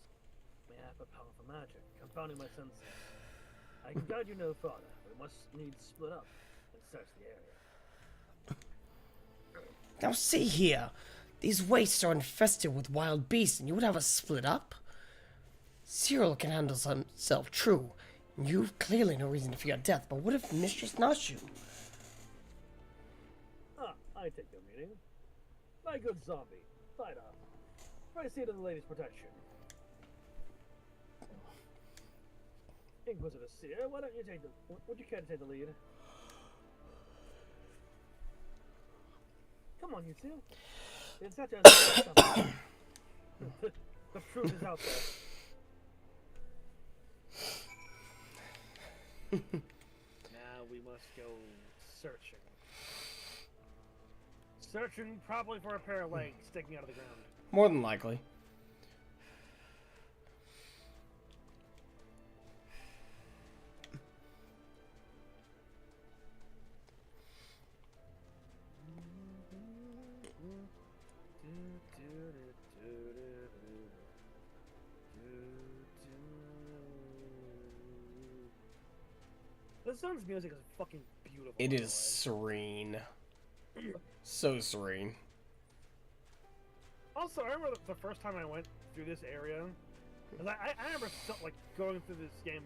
May I have a powerful magic, confounding my senses. I can guide you no farther. We must needs split up and search the area. Now see here, these wastes are infested with wild beasts, and you would have us split up? Cyril can handle himself, true. And you've clearly no reason to fear death, but what if Mistress not you? Ah, I take your meaning. My good zombie, fight off. Try see to the lady's protection. Inquisitor Seer, why don't you take the... Would you care to take the lead? Come on, you two. It's such a... the truth is out there. Now we must go searching. Searching probably for a pair of legs sticking out of the ground. More than likely. This song's music is fucking beautiful. It by the is way. serene. So serene. Also, I remember the first time I went through this area, 'cause I remember like going through this game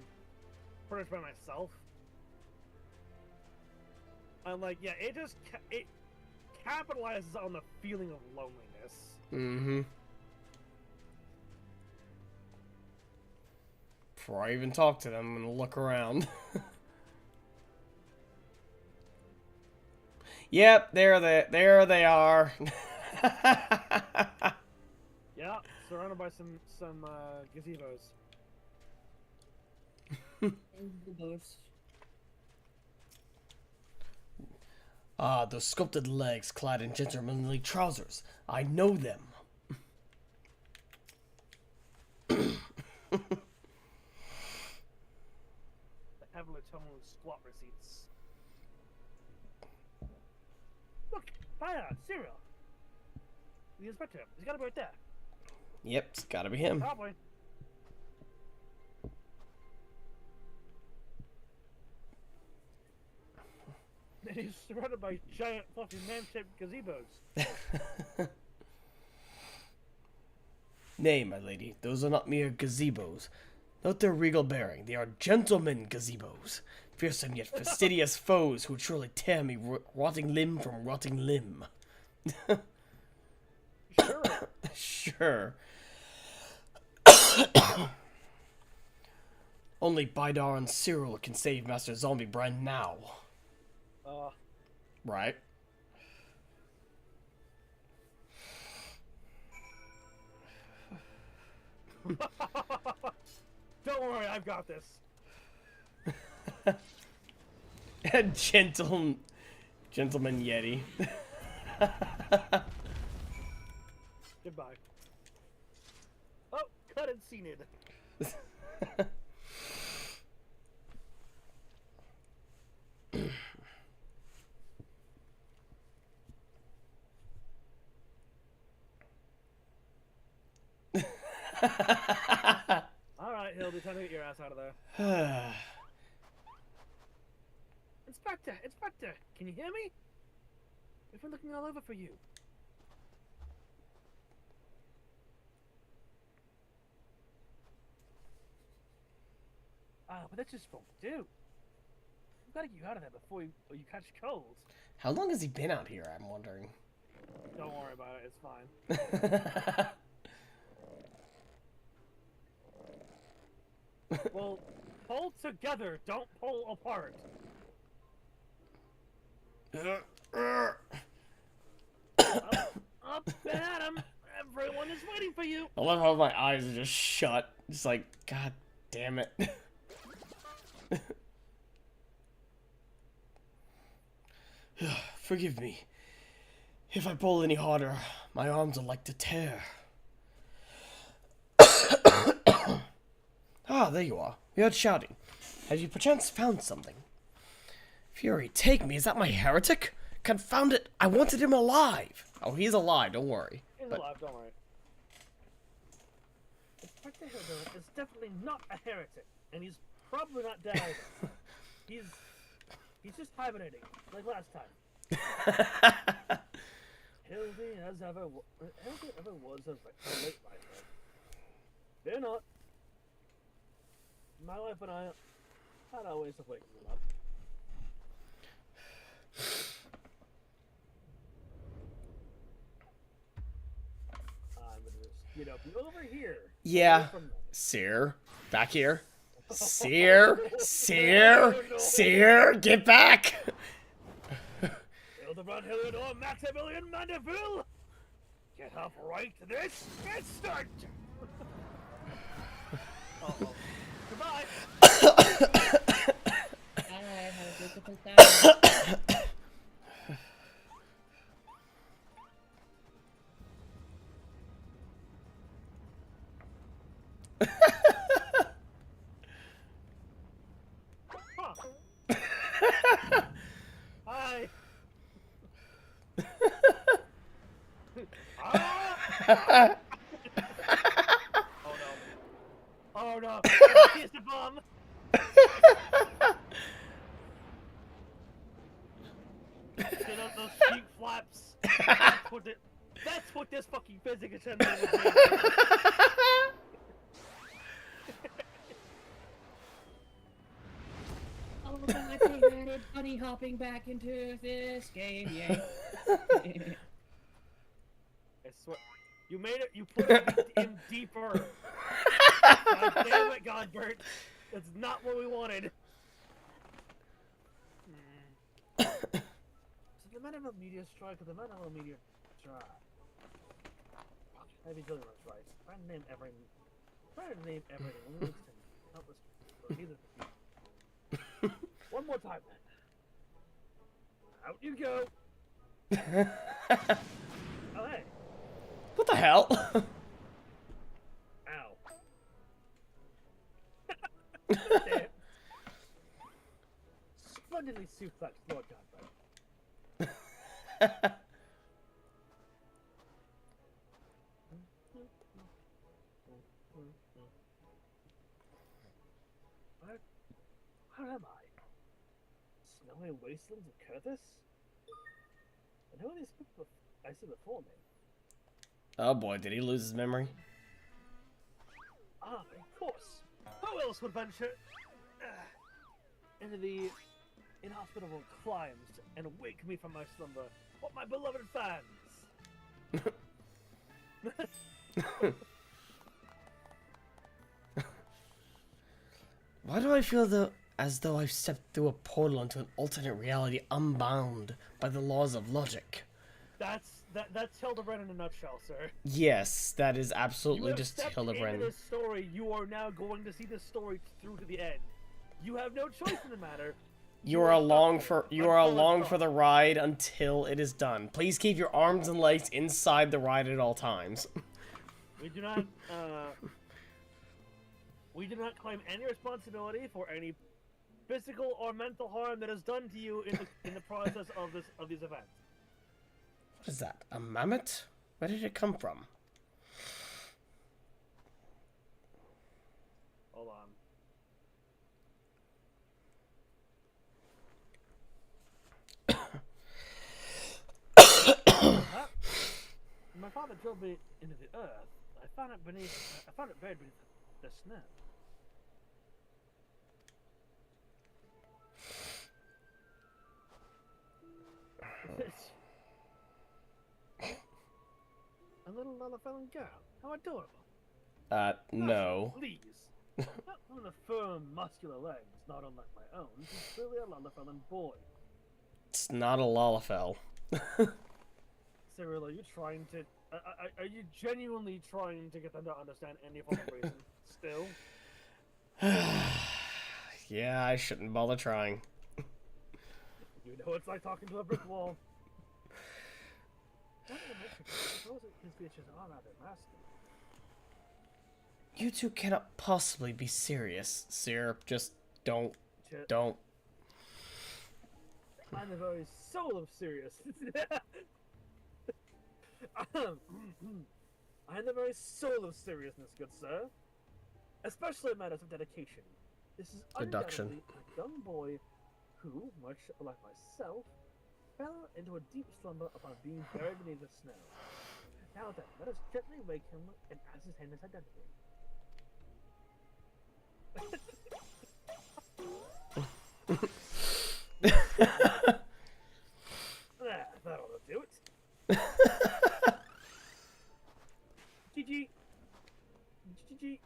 pretty much by myself. And like, yeah, it just it capitalizes on the feeling of loneliness. Mm-hmm. Before I even talk to them, I'm gonna look around. Yep, there they are. Yeah, surrounded by some gazebos. The boast. Ah, those sculpted legs clad in gentlemanly trousers. I know them. squat receipts. Look, fire, Cyril. The inspector. He's gotta be right there. Yep, it's gotta be him. Probably. And he's surrounded by giant fucking man-shaped gazebos. Nay, my lady, those are not mere gazebos. Note their regal bearing. They are gentlemen gazebos. Fearsome yet fastidious foes who truly tear me rotting limb from rotting limb. Sure. Sure. Only Bidar and Cyril can save Master Zombie Brand now. Right. Don't worry, I've got this. Gentleman Yeti. Goodbye. Oh, cut and seen it. Alright, Hildy, time to get your ass out of there. Inspector, can you hear me? We've been looking all over for you. But that just won't do. We've got to get you out of there before you catch cold. How long has he been out here, I'm wondering? Don't worry about it, it's fine. Well, pull together, don't pull apart. Up and at him! Everyone is waiting for you! I love how my eyes are just shut. Just like, god damn it. Forgive me. If I pull any harder, my arms are like to tear. Ah, there you are. We heard shouting. Have you perchance found something? Fury, take me. Is that my heretic? Confound it. I wanted him alive. Oh, he's alive. Don't worry. He's alive, don't worry. Inspector Hilda is definitely not a heretic, and he's probably not dead either. He's just hibernating, like last time. Hildy ever was a late lifer. They're not. My wife and I had our ways of waking them up. I'm gonna just get up over here. Yeah. Seer. Back here. Seer. Seer. Get back. Hildebrand Hilliard, Maximilian Mandeville! Get up right this instant! Uh-oh. Goodbye! I have a beautiful time. Hi! Oh no! Kiss the bomb! Get up those cheek flaps! That's what this fucking physics assembly was made for. Oh, God, they added bunny hopping back into this game, yay. I swear. You made it, you put it in deeper. God damn it, Godbert. That's not what we wanted. So the men of a meteor strike or the men of a meteor strike? Maybe Billy was right. Try to name everything. Only looks to countless either. One more time then. Out you go. Oh hey. What the hell? Ow. Damn. immediately suplex Lord Godfrey. Where am I? Snowy wastelands of Curtis? And who are these people I see before me? Oh boy, did he lose his memory? Ah, of course. Who else would venture into the inhospitable climes and wake me from my slumber? But my beloved fans! Why do I feel as though I've stepped through a portal into an alternate reality unbound by the laws of logic? That's Hildebrand in a nutshell, sir. Yes, that is absolutely You have just stepped Hildebrand. into this story. You are now going to see this story through to the end. You have no choice in the matter. You are along for the ride until it is done. Please keep your arms and legs inside the ride at all times. We do not claim any responsibility for any physical or mental harm that is done to you in the process of these events. What is that? A mammoth? Where did it come from? Hold on. My father drove me into the earth. I found it buried beneath the snow. A little Lalafellan girl. How adorable. No. Please. Not one of the firm, muscular legs, not unlike my own. She's clearly a Lalafellan boy. It's not a Lalafell. Cyril, are you trying to... Are you genuinely trying to get them to understand any form of reason? Still? Yeah, I shouldn't bother trying. You know it's like talking to a brick wall. I suppose his features are rather masculine. You two cannot possibly be serious, Sir. Just don't. I'm the very soul of seriousness. I'm the very soul of seriousness, good sir. Especially in matters of dedication. This is Deduction. undoubtedly a young boy who, much like myself, fell into a deep slumber upon being buried beneath the snow. Now then, let us gently wake him and ascertain his identity. That ought to do it. GG. GG.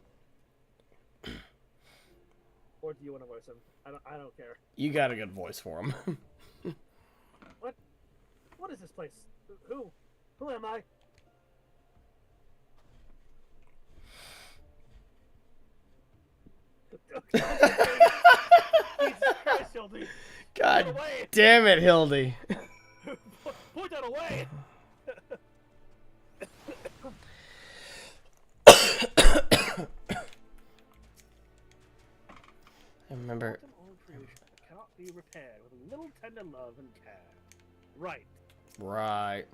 Or do you want to voice him? I don't care. You got a good voice for him. What is this place? Who am I? Jesus Christ, Hildy. God damn it, Hildy. Point that away. I remember. Old creation cannot be repaired with a little tender love and care. Right. Right.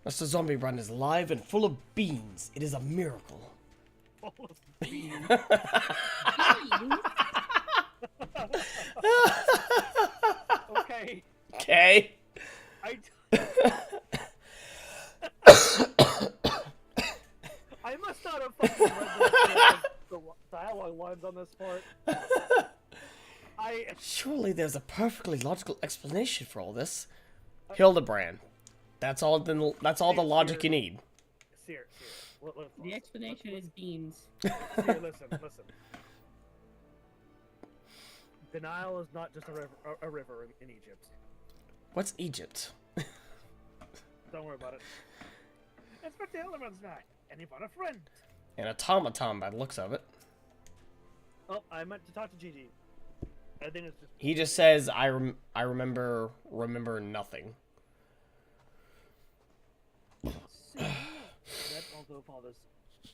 Mr. Zombie Run is live and full of beans. It is a miracle. Full of beans. Okay. Okay. I must not have fucking read the dialogue lines on this part. Surely there's a perfectly logical explanation for all this. Hildebrand. That's all the logic you need. Seer. The explanation is beans. Seer, listen. The Nile is not just a river in Egypt. What's Egypt? Don't worry about it. Inspector Hildebrand's back, and he brought a friend. An automaton by the looks of it. Oh, I meant to talk to Gigi. I think it's just... He just says, I remember nothing. See, that although father's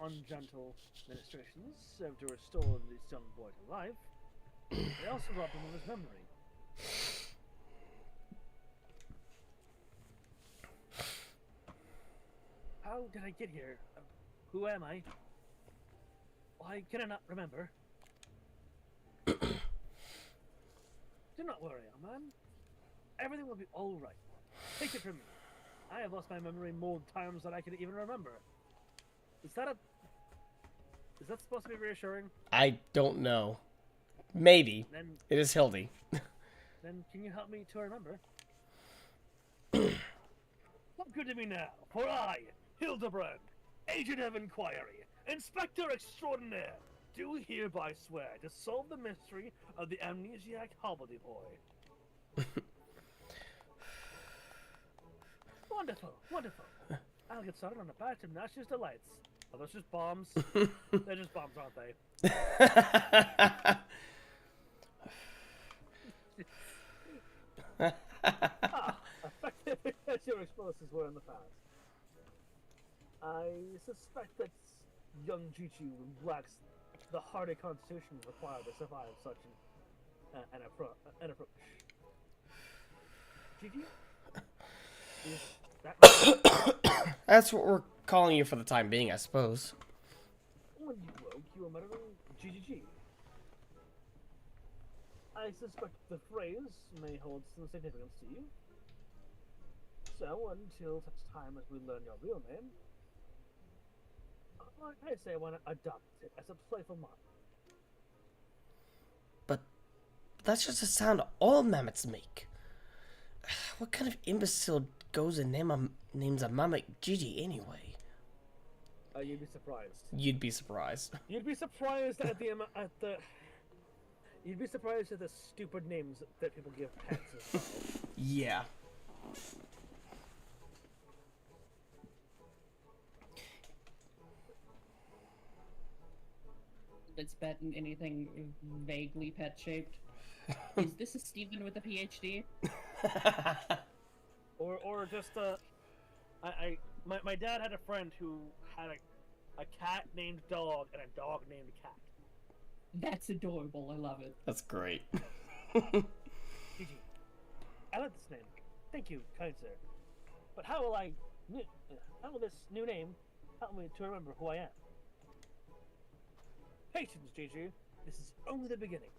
ungentle ministrations served to restore this young boy to life, they also robbed him of his memory. How did I get here? Who am I? Why can I not remember? Do not worry, man. Everything will be all right. Take it from me. I have lost my memory more times than I can even remember. Is that supposed to be reassuring? I don't know. Maybe. Then, It is Hildy. then can you help me to remember? Come good to me now, for I, Hildebrand, Agent of Inquiry, Inspector Extraordinaire, do hereby swear to solve the mystery of the amnesiac hobbledehoy. Wonderful, wonderful. I'll get started on a batch of Nash's delights. Are those just bombs? They're just bombs, aren't they? Effective as your explosives were in the past. I suspect that young Juju lacks the hardy constitution required to survive such an approach. Juju? Is that right? That's what we're calling you for the time being, I suppose. When you woke, you were muttering GGG. I suspect the phrase may hold some significance to you. So, until such time as we learn your real name, I say I want to adopt it as a playful motto. But that's just a sound all mammoths make. What kind of imbecile goes and names a mammoth Gigi anyway? You'd be surprised. You'd be surprised. You'd be surprised at the You'd be surprised at the stupid names that people give pets as well. Yeah. It's pet in anything vaguely pet shaped. Is this a Steven with a PhD? or just my dad had a friend who had a cat named Dog and a dog named Cat. That's adorable. I love it. That's great. GG. I like this name. Thank you, kind sir. But how will this new name help me to remember who I am? Patience, GG. This is only the beginning.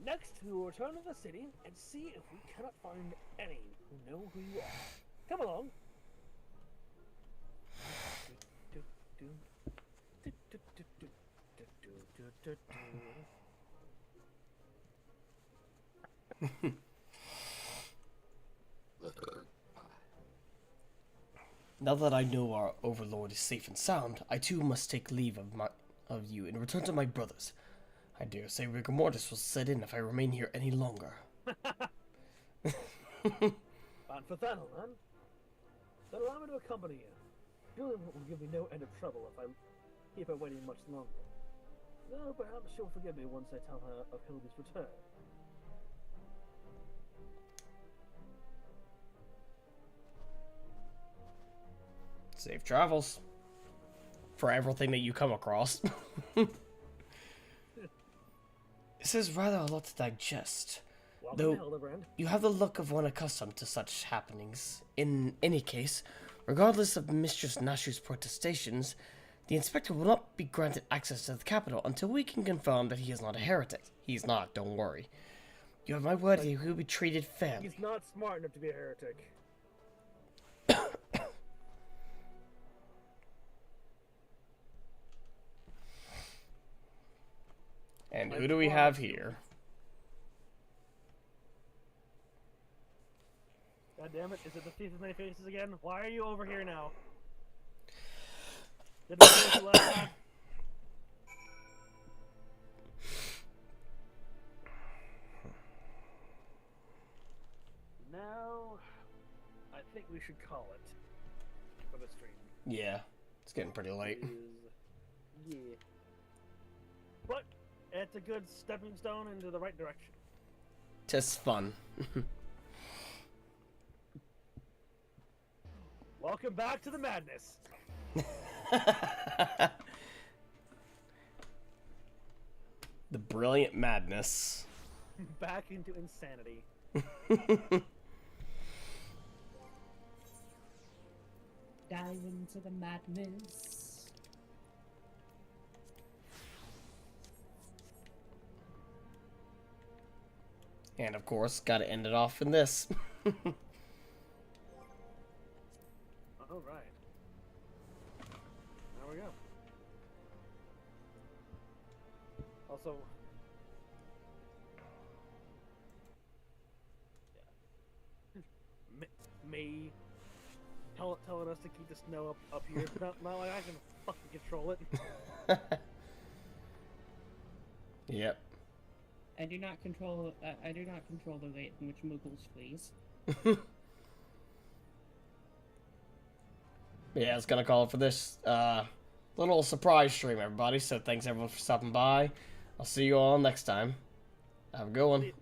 Next, we will return to the city and see if we cannot find any who know who you are. Come along. Now that I know our overlord is safe and sound, I too must take leave of you and return to my brothers. I dare say rigor mortis will set in if I remain here any longer. Bound for battle, man. Then allow me to accompany you. Julian will give me no end of trouble if I keep her waiting much longer. Though perhaps she'll forgive me once I tell her of Hildy's return. Safe travels. For everything that you come across. This is rather a lot to digest. Welcome Though to Hildebrand. you have the look of one accustomed to such happenings. In any case, regardless of Mistress Nashu's protestations, the inspector will not be granted access to the capital until we can confirm that he is not a heretic. He's not, don't worry. You have my word, he will be treated fairly. He's not smart enough to be a heretic. And who do we have here? God damn it, is it the thief of many faces again? Why are you over here now? Did we finish the last time? Now, I think we should call it for the stream. Yeah, it's getting pretty late. Yeah. But it's a good stepping stone into the right direction. Just fun. Welcome back to the madness. The brilliant madness. Back into insanity. dive into the madness. And of course, gotta end it off in this. All right. There we go. Also, yeah. Me telling us to keep the snow up here. Not like I can fucking control it. Yep. I do not control the rate in which Muggles freeze. Yeah, it's gonna call it for this little surprise stream, everybody. So thanks everyone for stopping by. I'll see you all next time. Have a good one.